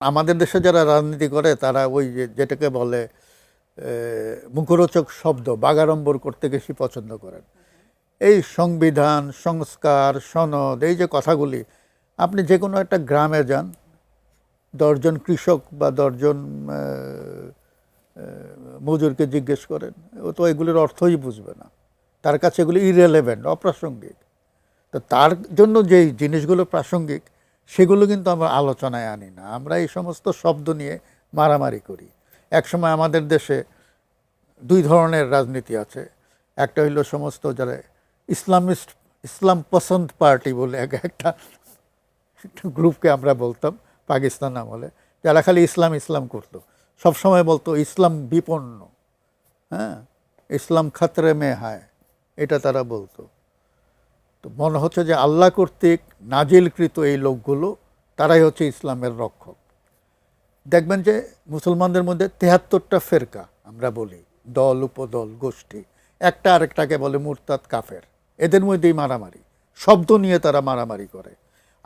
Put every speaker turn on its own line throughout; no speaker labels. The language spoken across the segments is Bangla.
আমাদের দেশে যারা রাজনীতি করে তারা ওই যেটাকে বলে মুখরোচক শব্দ বাগাড়ম্বর করতে বেশি পছন্দ করেন। এই সংবিধান, সংস্কার, সনদ, এই যে কথাগুলি, আপনি যে কোনো একটা গ্রামে যান, 10 জন কৃষক বা 10 জন মজুরকে জিজ্ঞেস করেন, ও তো এগুলির অর্থই বুঝবে না, তার কাছে এগুলি ইররেলেভেন্ট, অপ্রাসঙ্গিক। তো তার জন্য যেই জিনিসগুলো প্রাসঙ্গিক সেগুলো কিন্তু আমরা আলোচনায় আনি না। আমরা এই সমস্ত শব্দ নিয়ে মারামারি করি। একসময় আমাদের দেশে 2 ধরনের রাজনীতি আছে। একটা হইল সমস্ত যারা ইসলামিস্ট, ইসলাম পছন্দ পার্টি বলে একটা গ্রুপকে আমরা বলতাম পাকিস্তান আমলে, যারা খালি ইসলাম ইসলাম করতো, সবসময় বলতো ইসলাম বিপন্ন, হ্যাঁ, ইসলাম খাতরে মে হায়, এটা তারা বলতো। তো মনে হচ্ছে যে আল্লাহ কর্তৃক নাজিলকৃত এই লোকগুলো তারাই হচ্ছে ইসলামের রক্ষক। দেখবেন যে মুসলমানদের মধ্যে 73টা ফেরকা আমরা বলি, দল, উপদল, গোষ্ঠী, একটা আরেকটাকে বলে মুরতাদ, কাফের। এদের মধ্যেই মারামারি, শব্দ নিয়ে তারা মারামারি করে।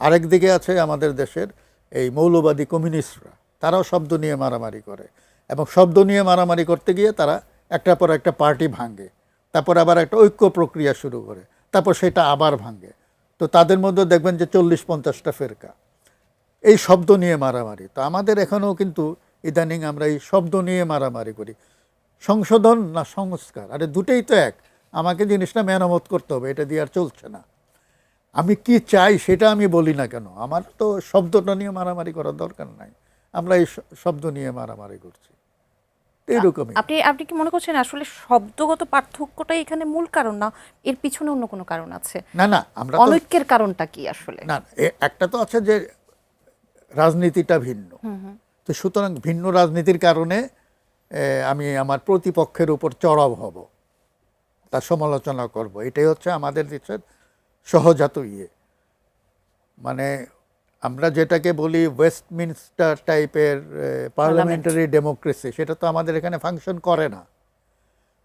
আরেক দিকে আছে আমাদের দেশের এই মৌলবাদী কমিউনিস্টরা, তারাও শব্দ নিয়ে মারামারি করে, এবং শব্দ নিয়ে মারামারি করতে গিয়ে তারা একটার পর একটা পার্টি ভাঙে, তারপর আবার একটা ঐক্য প্রক্রিয়া শুরু করে, তারপর সেটা আবার ভাঙে। তো তাদের মধ্যে দেখবেন যে 40-50টা ফেরকা, এই শব্দ নিয়ে মারামারি। তো আমাদের এখানেও কিন্তু ইদানিং আমরা এই শব্দ নিয়ে মারামারি করি। সংশোধন না সংস্কার, আরে দুটেই তো এক। আমাকে জিনিসটা মেরামত করতে হবে, এটা দিয়ে আর চলছে না। আমি কি চাই সেটা আমি বলি না কেন, আমার তো শব্দটা নিয়ে মারামারি করার দরকার নাই, আমরা এই শব্দ নিয়ে মারামারি করছি। এইরকমই।
আপনি আপনি কি মনে করছেন আসলে শব্দগত পার্থক্যটাই এখানে মূল কারণ, না এর পিছনে অন্য কোনো কারণ আছে?
না না, আমরা তো
অনৈক্যের কারণটা কি আসলে?
না, একটা তো আছে যে রাজনীতিটা ভিন্ন, তো সুতরাং ভিন্ন রাজনীতির কারণে আমি আমার প্রতিপক্ষের উপর চড়াও হব, তার সমালোচনা করব, এটাই হচ্ছে আমাদের দেশের সহজাত মানে আমরা যেটাকে বলি ওয়েস্টমিনস্টার টাইপের পার্লামেন্টারি ডেমোক্রেসি, সেটা তো আমাদের এখানে ফাংশন করে না।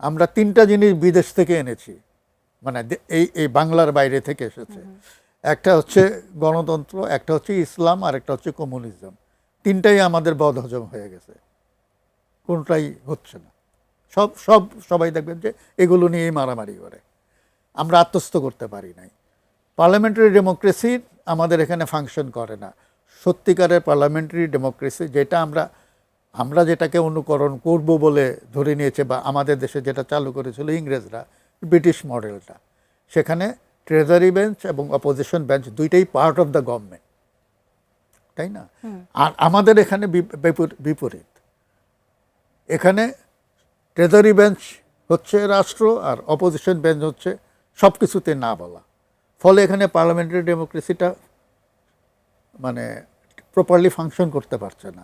আমরা 3টা জিনিস বিদেশ থেকে এনেছি, মানে এই বাংলার বাইরে থেকে এসেছে। একটা হচ্ছে গণতন্ত্র, একটা হচ্ছে ইসলাম, আর একটা হচ্ছে কমিউনিজম। 3টাই আমাদের বদহজম হয়ে গেছে, কোনটাই হচ্ছে না। সবাই দেখবেন যে এগুলো নিয়েই মারামারি করে, আমরা আত্মস্থ করতে পারি নাই। পার্লামেন্টারি ডেমোক্রেসি আমাদের এখানে ফাংশন করে না। সত্যিকারের পার্লামেন্টারি ডেমোক্রেসি যেটা আমরা যেটাকে অনুকরণ করব বলে ধরে নিয়েছে, বা আমাদের দেশে যেটা চালু করেছিল ইংরেজরা, ব্রিটিশ মডেলটা, সেখানে ট্রেজারি বেঞ্চ এবং অপোজিশন বেঞ্চ দুইটাই পার্ট অফ দ্য গভর্নমেন্ট, তাই না? আর আমাদের এখানে বিপরীত। এখানে ট্রেজারি বেঞ্চ হচ্ছে রাষ্ট্র, আর অপোজিশন বেঞ্চ হচ্ছে সব কিছুতে না বলা। ফলে এখানে পার্লামেন্টারি ডেমোক্রেসিটা মানে প্রপারলি ফাংশন করতে পারছে না।